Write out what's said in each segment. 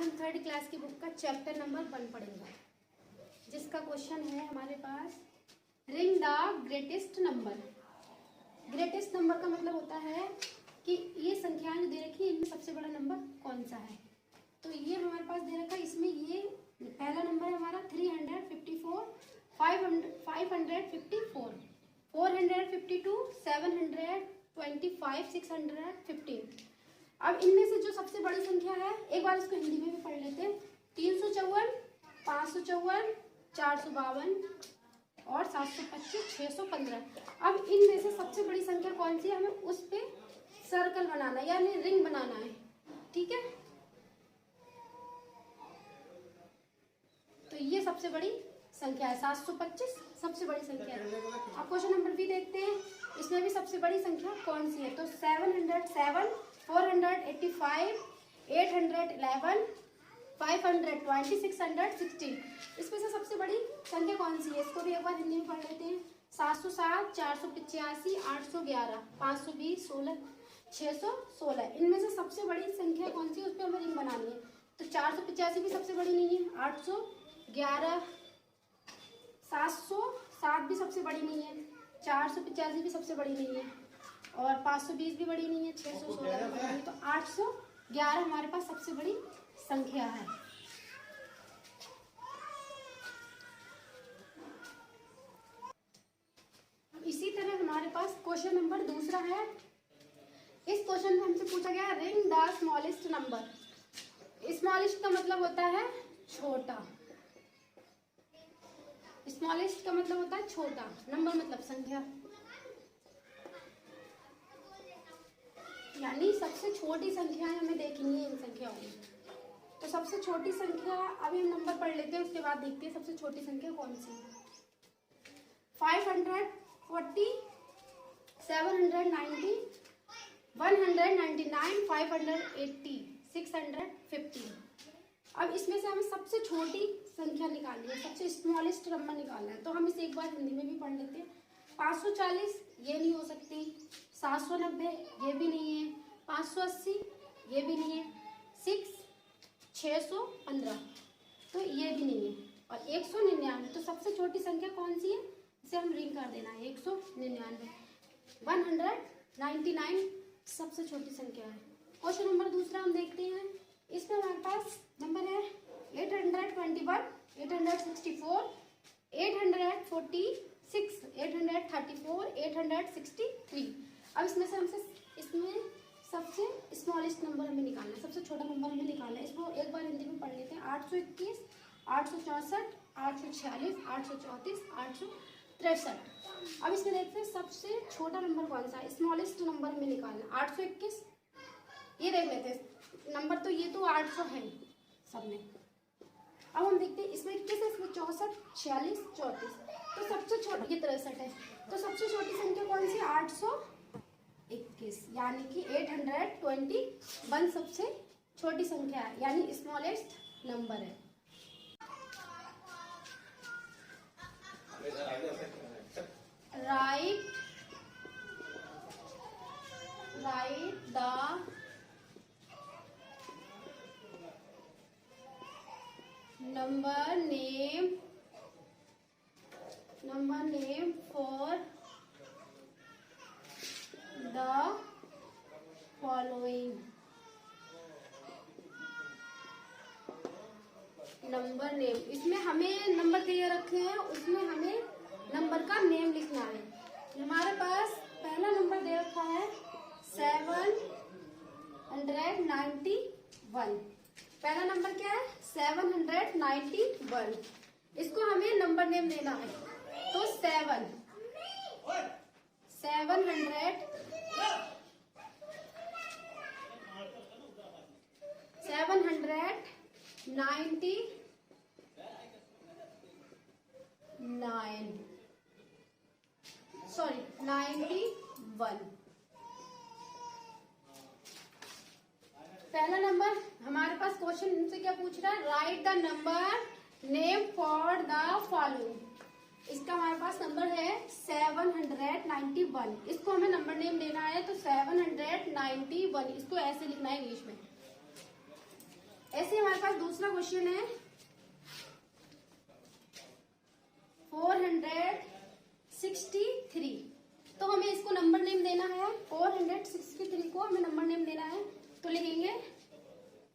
हम third class की book का चैप्टर नंबर 1 पढ़ेंगे, जिसका क्वेश्चन है हमारे पास ring the greatest number. Greatest number का मतलब होता है कि ये संख्याएं जो दे रखी है इनमें सबसे बड़ा नंबर कौन सा है। तो ये हमारे पास दे रखा है, इसमें ये पहला नंबर है हमारा 354, 554, 452, 725, 615। अब इनमें से जो सबसे बड़ी संख्या है, एक बार इसको हिंदी में भी पढ़ लेते हैं। 354, 554, 452 और 725, 615। अब इनमें से सबसे बड़ी संख्या कौन सी है, हमें उस पे सर्कल बनाना है, यानी रिंग बनाना है। ठीक है, तो ये सबसे बड़ी संख्या है 725, सबसे बड़ी संख्या है। अब क्वेश्चन नंबर बी देखते हैं, इसमें भी सबसे बड़ी संख्या कौन सी है। तो 707, 485, 811, 520, 616। इसमें से सबसे बड़ी संख्या कौन सी है, इसको भी एक बार हिंदी में पढ़ लेते हैं। 707, 485, 811, 520, 16, 616। इनमें से सबसे बड़ी संख्या कौन सी है, उस पर हमें रिंग बनानी है। तो 485 भी सबसे बड़ी नहीं है, 811, 707 भी सबसे बड़ी नहीं है, 485 भी सबसे बड़ी नहीं है और 520 भी बड़ी नहीं है, 616 भी बड़ी नहीं है। तो 811 हमारे पास सबसे बड़ी संख्या है। इसी तरह हमारे पास क्वेश्चन नंबर दूसरा है। इस क्वेश्चन में हमसे पूछा गया ring the smallest number. Smallest का मतलब होता है छोटा, स्मॉलेस्ट का मतलब होता है छोटा, नंबर मतलब संख्या, यानी सबसे छोटी संख्याएं हमें देखनी है इन संख्याओं में। तो सबसे छोटी संख्या अभी हम नंबर पढ़ लेते हैं, उसके बाद देखते हैं सबसे छोटी संख्या कौन सी है। 540, 790, 199, 580, 615। अब इसमें से हमें सबसे छोटी संख्या निकालनी है, सबसे स्मॉलेस्ट नंबर निकालना है। तो हम इसे एक बार हिंदी में भी पढ़ लेते हैं। 540 ये नहीं हो सकती, 790 ये भी नहीं है, 580 ये भी नहीं है, 615 तो ये भी नहीं है और 199। तो सबसे छोटी संख्या कौन सी है, इसे हम रिंग कर देना है 199। 199 सबसे छोटी संख्या है। क्वेश्चन नंबर दूसरा हम देखते हैं। इसमें हमारे पास नंबर है 821, 864, 846, 834, 863। अब इसमें सबसे स्मॉलेस्ट नंबर हमें निकालना है, सबसे छोटा नंबर हमें निकालना है। इसको एक बार हिंदी में पढ़ लेते हैं। 821, 864, 846, 834, 863। अब इसमें देखते हैं सबसे छोटा नंबर कौन सा है, स्मॉलेस्ट नंबर हमें निकालना है। 821 ये देख लेते हैं नंबर, तो ये तो 800 है सब में। अब हम देखते हैं इसमें 21 है, इसमें 64, 46, 34। तो सबसे छोटी ये 63 है। तो सबसे छोटी संख्या कौन सी, 821, यानी कि 821 सबसे छोटी संख्या है, यानी स्मॉलेस्ट नंबर है। Right the number name for the following। Number name, इसमें हमें नंबर दिए रखे हैं, उसमें हमें नंबर का नेम लिखना है। हमारे पास पहला नंबर दे रखा है 791। पहला नंबर क्या है, 791। इसको हमें नंबर नेम देना है। तो 791 91। पहला नंबर हमारे पास क्वेश्चन से क्या पूछ रहा है, right the number name for the following. इसका हमारे पास नंबर है 791। इसको हमें नंबर नेम देना है, तो 791 इसको ऐसे लिखना है इंग्लिश में। ऐसे हमारे पास क्वेश्चन है 463। तो हमें इसको नंबर नेम देना है। 463 को हमें नंबर नेम देना है, तो लिखेंगे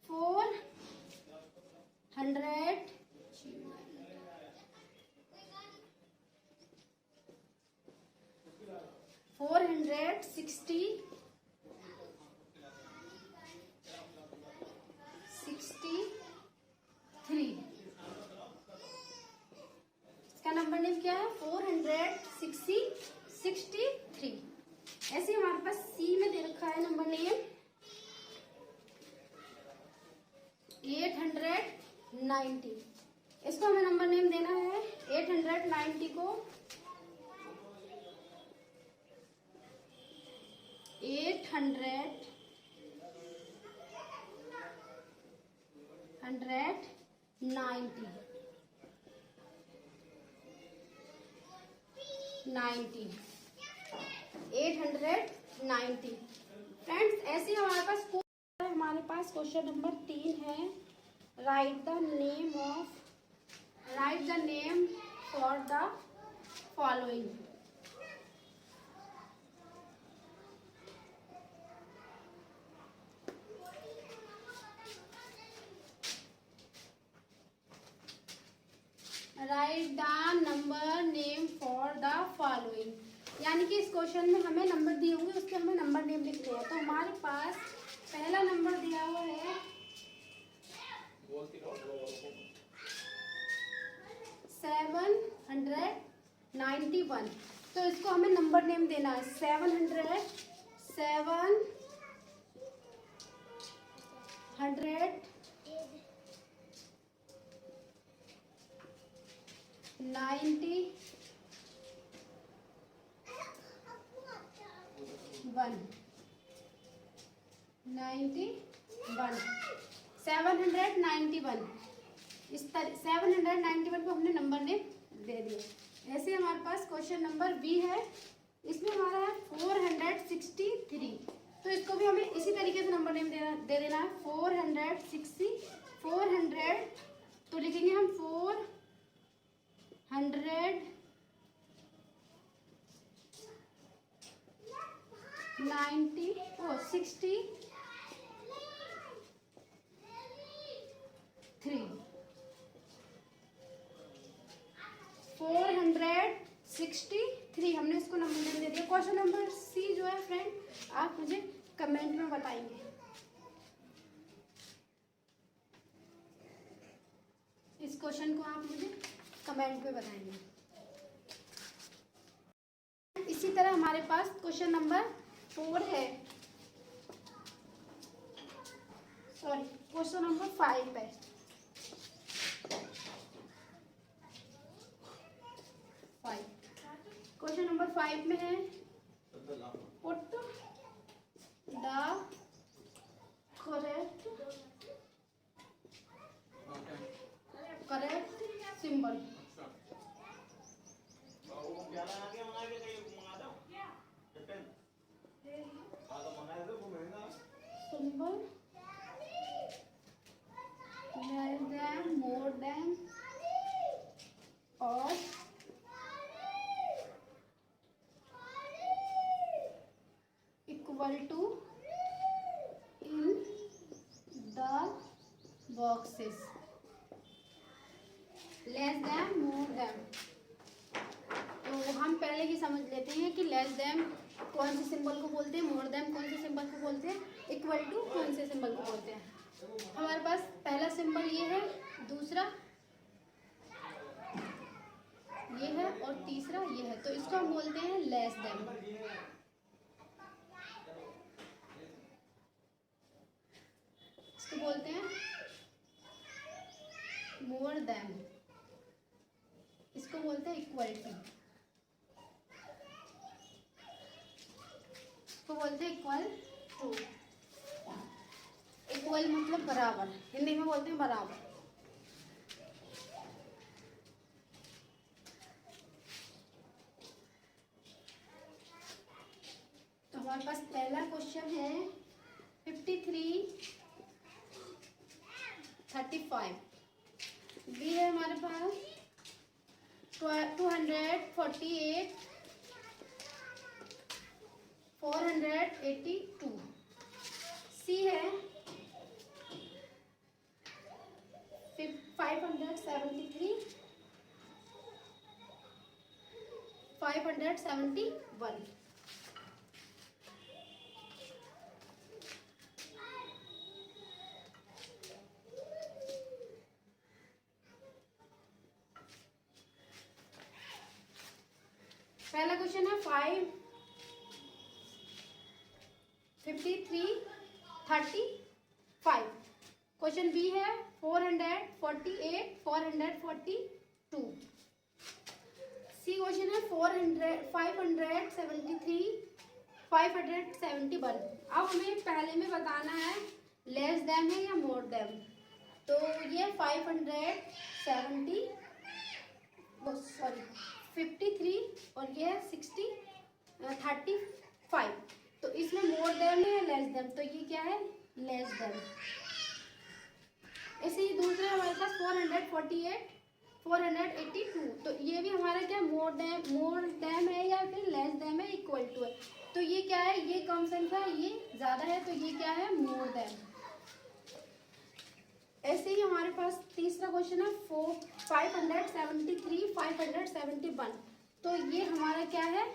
463 इसका नंबर नेम क्या है? 463। ऐसे हमारे पास सी में दे रखा है नंबर नेम 890। इसको हमें नंबर नेम देना है 890 को 890। फ्रेंड्स, ऐसे हमारे पास क्वेश्चन नंबर 3 है। Right the name for the following. Right the number name for the following, यानी कि इस क्वेश्चन में हमें नंबर दिए हुए उसके हमें नंबर नेम लिखते हैं। तो हमारे पास पहला नंबर दिया हुआ है 791। तो इसको हमें नंबर नेम देना है 791 791। इस तरह 791 को हमने नंबर नेम दे दिया। ऐसे हमारे पास क्वेश्चन नंबर बी है, इसमें हमारा है 463। तो इसको भी हमें इसी तरीके से नंबर नेम दे देना है 460। तो लिखेंगे हम 490 63। 463 हमने इसको नंबर नेम दे दिया। क्वेश्चन नंबर सी जो है फ्रेंड, आप मुझे कमेंट में बताएंगे। इस क्वेश्चन को आप मुझे कमेंट में बताएंगे। इसी तरह हमारे पास क्वेश्चन नंबर 4 है, सॉरी क्वेश्चन नंबर 5 है। क्वेश्चन नंबर 5 में है put the correct symbol. Symbol less than, more than और equal to in the boxes. Less than, more than. तो हम पहले ही समझ लेते हैं कि लेस देन कौन से सिंबल को बोलते हैं, मोर देन कौन से सिंबल को बोलते हैं, इक्वल टू कौन से सिंबल को बोलते हैं। हमारे पास पहला सिंबल ये है, दूसरा ये है और तीसरा ये है। तो इसको हम बोलते हैं लेस देन। इसको बोलते हैं मोर देन। इसको बोलते हैं इक्वल टू। इसको बोलते हैं इक्वल टू। इक्वल मतलब बराबर, हिंदी में बोलते हैं बराबर। तो हमारे पास पहला क्वेश्चन है 53 35। बी है हमारे पास 248 482। सी है 573 571। पहला क्वेश्चन है 55335। क्वेश्चन बी है 448 442। सी क्वेश्चन है 573 571। अब हमें पहले में बताना है लेस देम है या मोर देम। तो ये 53 और ये 35। तो इसमें मोर देम है या लेस देम, तो ये क्या है लेस देम। ऐसे ही दूसरा हमारे पास 448 482। तो ये भी हमारा क्या मोर देम है या फिर लेस देम है, इक्वल टू है। तो ये क्या है, ये कम संख्या है, ये ज्यादा है, तो ये क्या है मोर देम। ऐसे ही हमारे पास तीसरा क्वेश्चन है 573 571। तो ये हमारा क्या है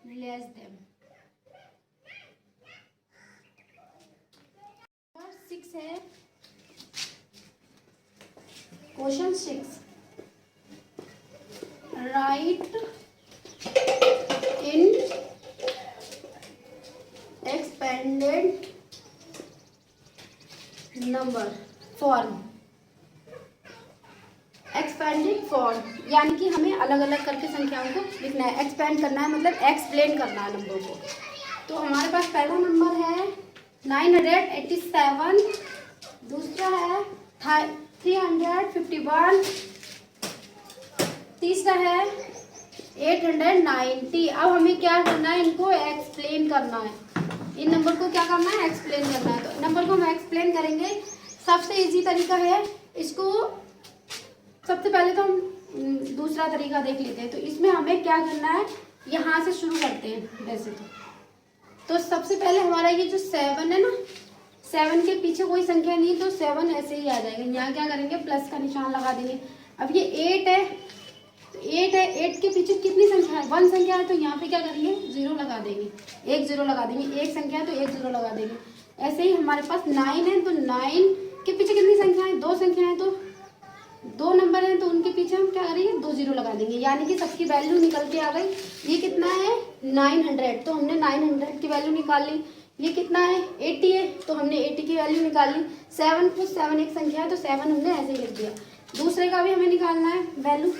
लेस देम। 6 है क्वेश्चन 6, राइट इन expanded number form. Expanded form यानी कि हमें अलग अलग करके संख्याओं को लिखना है, एक्सपेंड करना है, मतलब एक्सप्लेन करना है नंबर को। तो हमारे पास पहला नंबर है 987, दूसरा है 351, तीसरा है 890। अब हमें क्या करना है, इनको एक्सप्लेन करना है। इन नंबर को क्या करना है, एक्सप्लेन करना है। तो नंबर को हम एक्सप्लेन करेंगे। सबसे इजी तरीका है इसको, सबसे पहले तो हम दूसरा तरीका देख लेते हैं। तो इसमें हमें क्या करना है, यहाँ से शुरू करते हैं वैसे तो सबसे पहले हमारा ये जो 7 है ना, 7 के पीछे कोई संख्या नहीं, तो 7 ऐसे ही आ जाएगा। यहाँ क्या करेंगे, प्लस का निशान लगा देंगे। अब ये 8 है, तो 8 है, 8 के पीछे कितनी संख्या है, 1 संख्या है, तो यहाँ पे क्या करेंगे 0 लगा देंगे, 1 0 लगा देंगे। 1 संख्या है तो 1 0 लगा देंगे। ऐसे ही हमारे पास 9 है, तो 9 के पीछे कितनी संख्या है, 2 संख्या है, तो 2 नंबर हैं, तो उनके पीछे हम क्या करेंगे 2 0 लगा देंगे, यानी कि सबकी वैल्यू निकल के आ गई। ये कितना है 900, तो हमने 900 की वैल्यू निकाल ली। ये कितना है 80 है, तो हमने 80 की वैल्यू निकाल ली। 7 + 7 एक संख्या है, तो 7 हमने ऐसे ही लिख दिया। दूसरे का भी हमें निकालना है, वैल्यू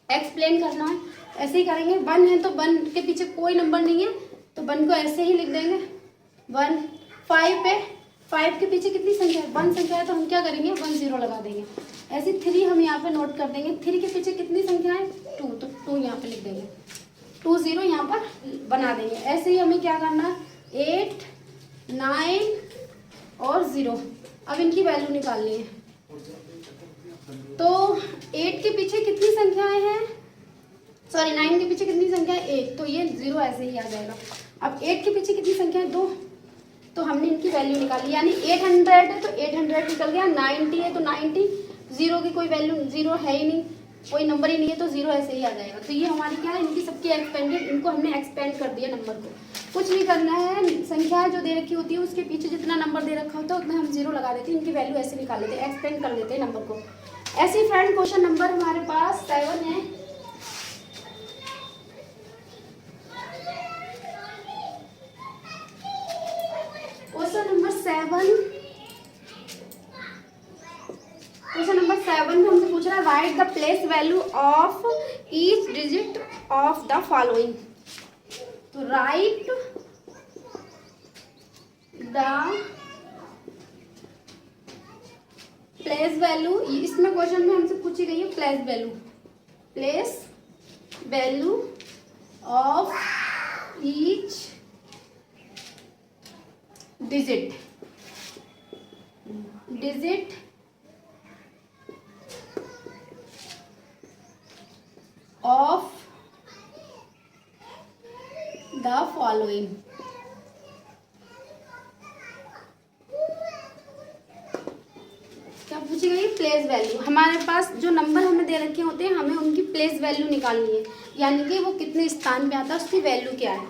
एक्सप्लेन करना है, ऐसे ही करेंगे। 1 है, तो 1 के पीछे कोई नंबर नहीं है, तो 1 को ऐसे ही लिख देंगे 1। 5 है, 5 के पीछे कितनी संख्या है, 1 संख्या है, तो हम क्या करेंगे 1 0 लगा देंगे। ऐसे 3 हम यहाँ पे नोट कर देंगे। 3 के पीछे कितनी संख्या है 2, तो 2 यहाँ पे लिख देंगे, 2 0 यहाँ पर बना देंगे। ऐसे ही हमें क्या करना है 8 9 और 0, अब इनकी वैल्यू निकालनी है। तो 8 के पीछे कितनी संख्याएं हैं, सॉरी 9 के पीछे कितनी संख्या है 1, तो ये 0 ऐसे ही आ जाएगा। अब 8 के पीछे कितनी संख्या है 2, तो हमने इनकी वैल्यू निकाली, यानी 800 है तो 800 निकल गया। 90 है तो 90, 0 की कोई वैल्यू, 0 है ही नहीं, कोई नंबर ही नहीं है, तो 0 ऐसे ही आ जाएगा। तो ये हमारी क्या है, इनकी सबकी एक्सपेंडेड, इनको हमने एक्सपेंड कर दिया नंबर को। कुछ नहीं करना है, संख्या जो दे रखी होती है उसके पीछे जितना नंबर दे रखा होता है उतना हम 0 लगा देते हैं, इनकी वैल्यू ऐसे निकाल लेते हैं, एक्सपेंड कर लेते हैं नंबर को। ऐसे ही फ्रेंड क्वेश्चन नंबर हमारे पास 7 है। क्वेश्चन नंबर 7 में हमसे पूछ रहा है right the place value of each digit of the following. तो राइट द प्लेस वैल्यू, इसमें क्वेश्चन में हमसे पूछी गई है place value of each digit following. क्या पूछी गई? Place value. हमारे पास जो नंबर हमें दे रखे होते हैं, हमें उनकी प्लेस वैल्यू निकालनी है, यानी कि वो कितने स्थान पे आता है, उसकी वैल्यू क्या है।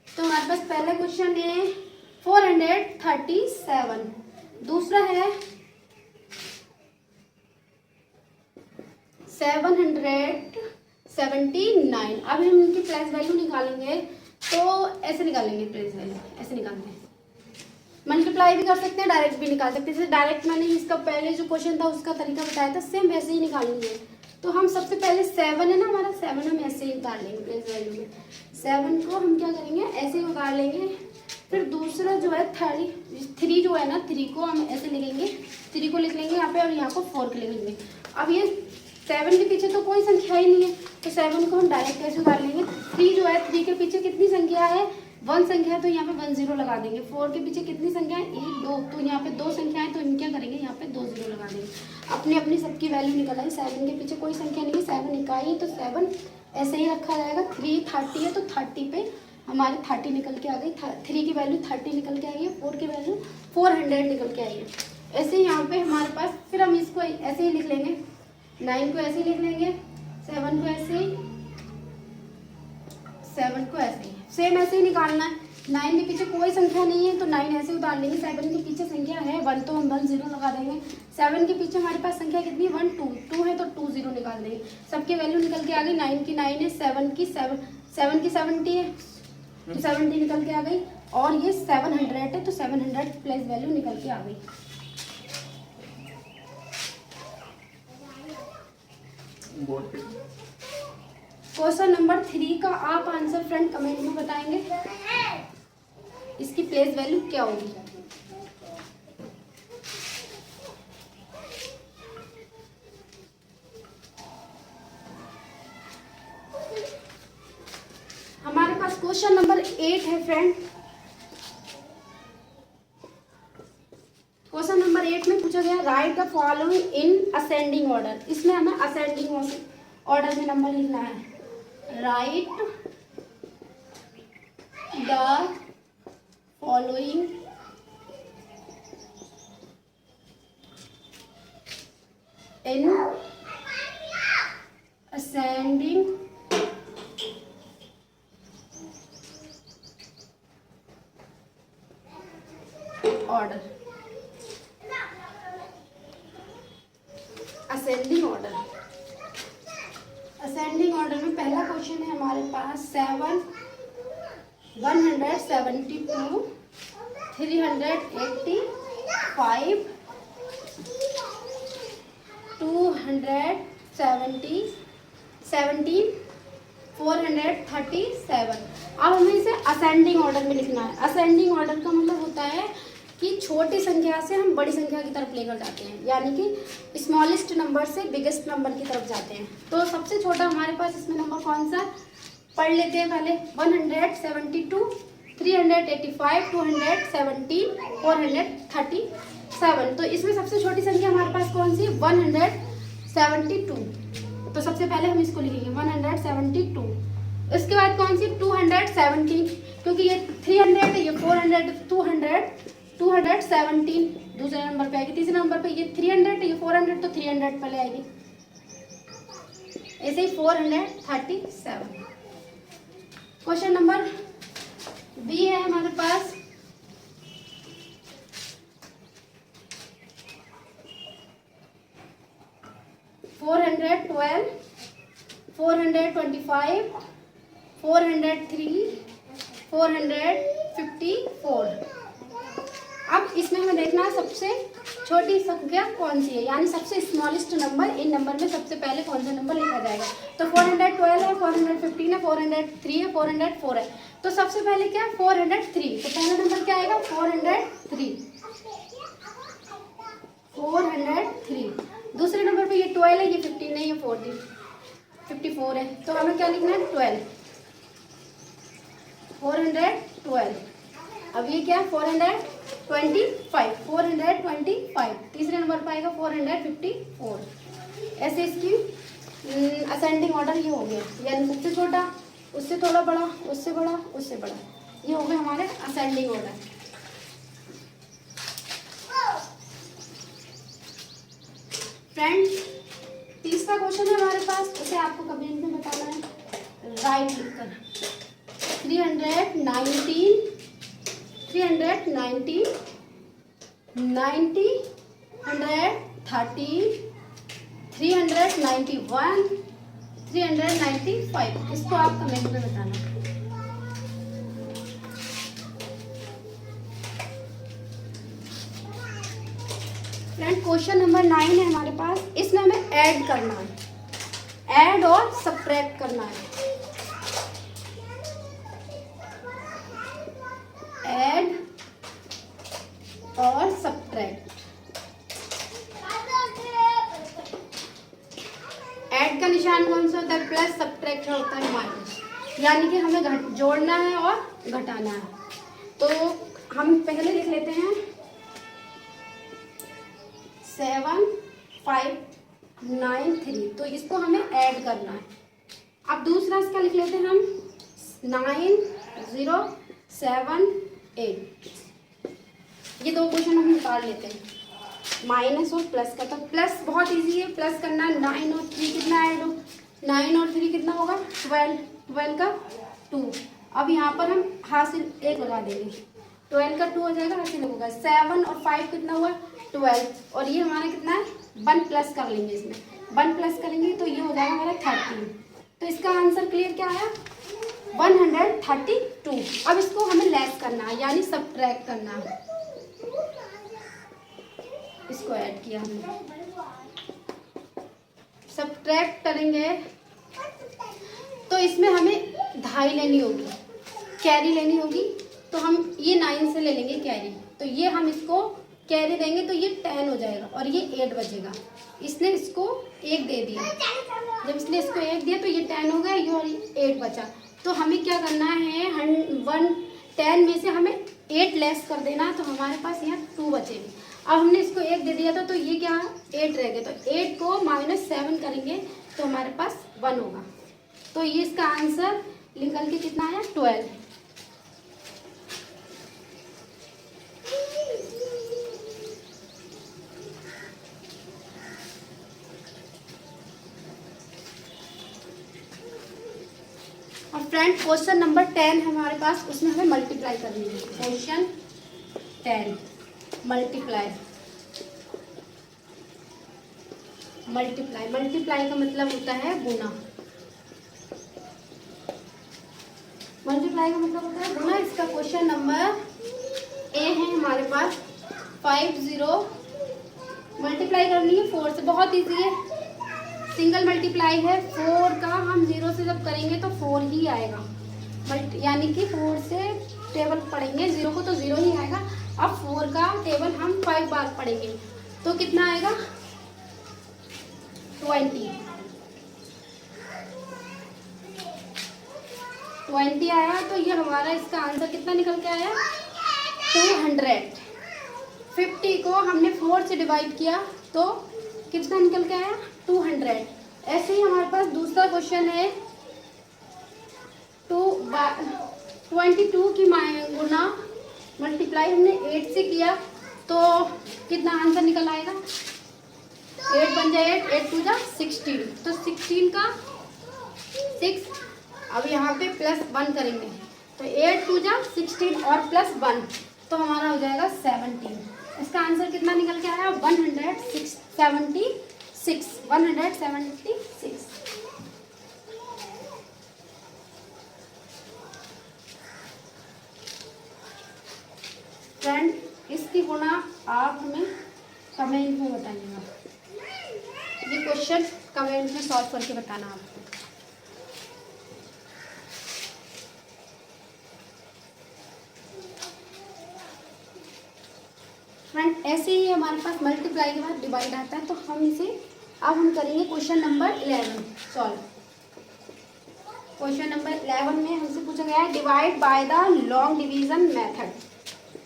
तो हमारे पास पहला क्वेश्चन है 437, दूसरा है 779। अब हम इनकी प्लेस वैल्यू निकालेंगे, तो ऐसे निकालेंगे प्लेस वैल्यू, ऐसे निकालते हैं। मल्टीप्लाई भी कर सकते हैं, डायरेक्ट भी निकाल सकते हैं। जैसे डायरेक्ट मैंने इसका पहले जो क्वेश्चन था उसका तरीका बताया था, सेम वैसे ही निकालेंगे। तो हम सबसे पहले 7 है ना हमारा, 7 हम ऐसे ही उतार लेंगे प्लेस वैल्यू में। 7 को हम क्या करेंगे, ऐसे ही उतार लेंगे। फिर दूसरा जो है 3 जो है ना, 3 को हम ऐसे लिखेंगे, 3 को लिख लेंगे यहाँ पे, और यहाँ को 4 के लिख लेंगे। अब ये 7 के पीछे तो कोई संख्या ही नहीं है, तो 7 को हम डायरेक्ट कैसे उतार लेंगे। 3 जो है, 3 के पीछे कितनी संख्या है, 1 संख्या है, तो यहाँ पे 1 0 लगा देंगे। 4 के पीछे कितनी संख्या है, 1 2, तो यहाँ पे 2 संख्या है, तो हम क्या करेंगे, यहाँ पे 2 0 लगा देंगे। अपनी अपनी सबकी वैल्यू निकल आई। 7 के पीछे कोई संख्या नहीं है, 7 इकाई है, तो 7 ऐसे ही रखा जाएगा। 3 30 है, तो 30 पे हमारी 30 निकल के आ गई। 3 की वैल्यू 30 निकल के आई है, 4 की वैल्यू 400 निकल के आई है। ऐसे ही यहाँ पे हमारे पास, फिर हम इसको ऐसे ही लिख लेंगे, 9 को ऐसे ही लिख लेंगे, 7 को ऐसे ही, 7 को ऐसे ही, सेम ऐसे ही निकालना है। 9 के पीछे कोई संख्या नहीं है, तो 9 ऐसे उतार लेंगे। 7 के पीछे संख्या है 1, तो हम 1 0 लगा देंगे। 7 के पीछे हमारे पास संख्या कितनी है, 1 2, 2 है, तो 2 0 निकाल देंगे। सबकी वैल्यू निकल के आ गई। 9 की 9 है, 7 की 70 है, तो 70 निकल के आ गई। और ये 700 है, तो 700 प्लस वैल्यू निकल के आ गई। क्वेश्चन नंबर 3 का आप आंसर फ्रेंड कमेंट में बताएंगे, इसकी प्लेस वैल्यू क्या होगी। हमारे पास क्वेश्चन नंबर 8 है फ्रेंड। क्वेश्चन नंबर 8 में पूछा गया, right the following in ascending order. इसमें हमें असेंडिंग ऑर्डर में नंबर लिखना है। Right the following in ascending order. Ascending order, ascending order में पहला क्वेश्चन है हमारे पास 7 172 385 270 17 437। अब हमें इसे असेंडिंग ऑर्डर में लिखना है। असेंडिंग ऑर्डर का मतलब होता है कि छोटी संख्या से हम बड़ी संख्या की तरफ लेकर जाते हैं, यानी कि स्मॉलेस्ट नंबर से बिगेस्ट नंबर की तरफ जाते हैं। तो सबसे छोटा हमारे पास इसमें नंबर कौन सा, पढ़ लेते हैं पहले। 172 385 217 437। तो इसमें सबसे छोटी संख्या हमारे पास कौन सी है, 172। तो सबसे पहले हम इसको लिखेंगे 172। इसके बाद कौन सी, 217, क्योंकि ये 300 है, ये 400, 217 दूसरे नंबर पे आएगी। तीसरे नंबर पे ये 300 है, ये 400, तो 300 पहले आएगी। ऐसे ही 437। क्वेश्चन नंबर बी है हमारे पास। फोर 412 425 403 454। अब इसमें हमें देखना है सबसे छोटी संख्या कौन सी है, यानी सबसे स्मॉलेस्ट नंबर। इन नंबर में सबसे पहले कौन सा नंबर लिखा जाएगा। तो 412 है, 415 है, 403 है, 404 है। तो सबसे पहले क्या है, 403। तो पहला नंबर क्या आएगा, 403। दूसरे नंबर पे ये 12 है, ये 15 है, ये 54 है। तो हमें क्या लिखना है, 12, 412। अब ये क्या है, 425। तीसरे नंबर पर आएगा 454। ऐसे इसकी असेंडिंग ऑर्डर ये हो गया, यानी सबसे छोटा, उससे थोड़ा बड़ा, उससे बड़ा, उससे बड़ा। ये हो गए हमारे असेंडिंग ऑर्डर। फ्रेंड्स, तीसरा क्वेश्चन है हमारे पास, उसे आपको कमेंट में बताना है राइट लिखकर। 319 90 90 130 391 395, इसको आप कमेंट में बताना। फ्रेंड, क्वेश्चन नंबर 9 है हमारे पास, इसमें हमें ऐड करना है, ऐड और सब्ट्रैक्ट करना है। ऐड और सब्ट्रैक्ट। ऐड का निशान कौन सा होता है? प्लस, सब्ट्रैक्ट होता है माइनस, यानी कि हमें जोड़ना है और घटाना है। तो हम पहले लिख लेते हैं 7593, तो इसको हमें ऐड करना है। अब दूसरा इसका लिख लेते हैं हम 9078। ये दो क्वेश्चन हम निकाल लेते हैं, माइनस और प्लस का। तो प्लस बहुत इजी है, प्लस करना। 9 और 3 कितना ऐड हो? 9 और 3 कितना होगा? 12, 12 का 2। अब यहाँ पर हम हासिल 1 लगा देंगे, 12 का 2 हो जाएगा, हासिल होगा 7 और 5 कितना हुआ? 12। और ये हमारा कितना है? 1 प्लस कर लेंगे, इसमें 1 प्लस करेंगे तो ये हो जाएगा हमारा 13। तो इसका आंसर क्लियर क्या आया? 132। अब इसको हमें लेस करना है, यानी सब्ट्रैक्ट करना है। इसको ऐड किया हमने, सब्ट्रैक्ट करेंगे तो इसमें हमें 2.5 लेनी होगी, कैरी लेनी होगी। तो हम ये 9 से ले लेंगे कैरी, तो ये हम इसको कैरी देंगे तो ये 10 हो जाएगा और ये 8 बचेगा। इसने इसको 1 दे दिया, जब इसने इसको 1 दिया तो ये 10 हो गया, ये और 8 बचा। तो हमें क्या करना है? 110 में से हमें 8 लेस कर देना, तो हमारे पास यहाँ 2 बचेंगे। अब हमने इसको 1 दे दिया था तो ये क्या 8 रह गए, तो 8 को -7 करेंगे तो हमारे पास 1 होगा। तो ये इसका आंसर निकल के कितना आया? 12। और फ्रेंड, क्वेश्चन नंबर 10 है हमारे पास, उसमें हमें मल्टीप्लाई करनी है। Question 10 multiply. मल्टीप्लाई का मतलब होता है गुना। मल्टीप्लाई का मतलब होता है गुना। इसका क्वेश्चन नंबर ए है हमारे पास 50। मल्टीप्लाई करनी है 4 से, बहुत इजी है, सिंगल मल्टीप्लाई है। 4 का हम 0 से जब करेंगे तो 4 ही आएगा, यानी कि 4 से टेबल पढ़ेंगे 0 को तो 0 ही आएगा। अब 4 का टेबल हम 5 बार पढ़ेंगे तो कितना आएगा? 20 आया। तो ये हमारा इसका आंसर कितना निकल के आया? 200। 50 को हमने 4 से डिवाइड किया तो कितना निकल के आया? 200। ऐसे ही हमारे पास दूसरा क्वेश्चन है 22 की गुना मल्टीप्लाई हमने 8 से किया तो कितना आंसर निकल आएगा? 8 बन जाए 8 2 जा 16, तो 16 का 6। अब यहाँ पे +1 करेंगे तो 8 2 जा 16 और +1 तो हमारा हो जाएगा 17। इसका आंसर कितना निकल के आया? 176। 176। फ्रेंड, इसकी गुणा आप हमें कमेंट में बताइएगा। ये क्वेश्चन कमेंट में सॉल्व करके बताना आपको। फ्रेंड, ऐसे ही हमारे पास मल्टीप्लाई के बाद डिवाइड आता है, तो हम इसे अब हम करेंगे question number 11 solve. Question number 11 में हमसे पूछा गया है divide by the long division method.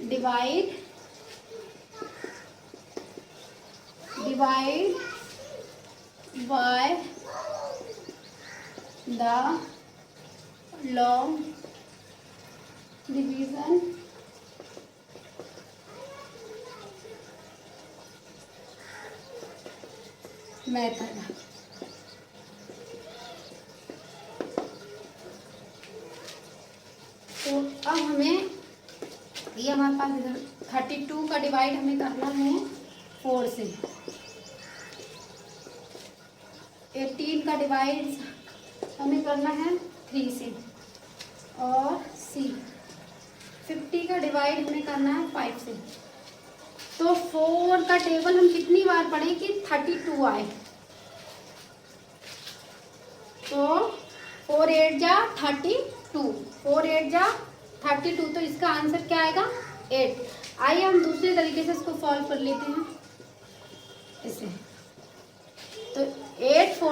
Divide by the long division method. तो अब हमें ये हमारे पास इधर 32 का डिवाइड हमें करना है 4 से, 18 का डिवाइड हमें करना है 3 से, और सी 50 का डिवाइड हमें करना है 5 से। तो 4 का टेबल हम कितनी बार पढ़ें कि 32 आए। तो 4 8 जा 32, 4 8 जा 32, तो इसका आंसर क्या आएगा 8। आइए हम दूसरे तरीके से इसको सॉल्व कर लेते हैं इसे। तो 8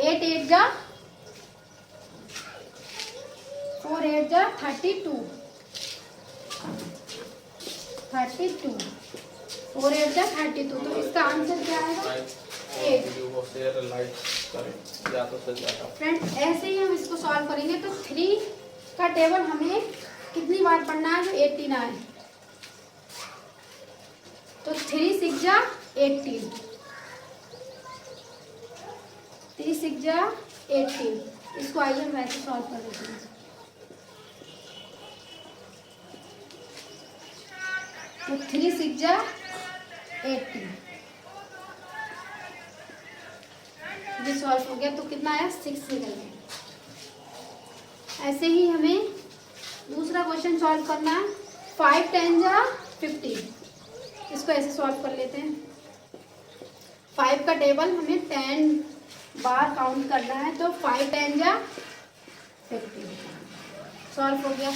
8 जा 4 8 जा 32, 4 8 जा 32, तो इसका आंसर क्या आएगा 8। फ्रेंड ऐसे ही हम इसको सॉल्व करेंगे। तो 3 का टेबल हमें कितनी बार पढ़ना है जो 18 आए। तो 3 6 जा 18, 3 6 जा 18। इसको आइए हम ऐसे सॉल्व कर लेते हैं। तो 3 6 जा 18, ये सॉल्व हो गया। तो कितना आया 6 निकल गया। ऐसे ही हमें दूसरा क्वेश्चन सॉल्व करना है। 5 10 जा 50, इसको ऐसे सॉल्व कर लेते हैं। 5 का टेबल हमें 10 बार काउंट करना है। तो 5 10 जा 50, सॉल्व हो गया।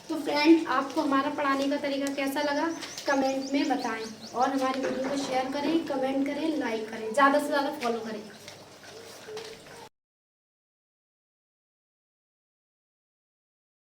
तो फ्रेंड आपको हमारा पढ़ाने का तरीका कैसा लगा कमेंट में बताएं, और हमारी वीडियो को शेयर करें, कमेंट करें, लाइक करें, ज़्यादा से ज़्यादा फॉलो करें।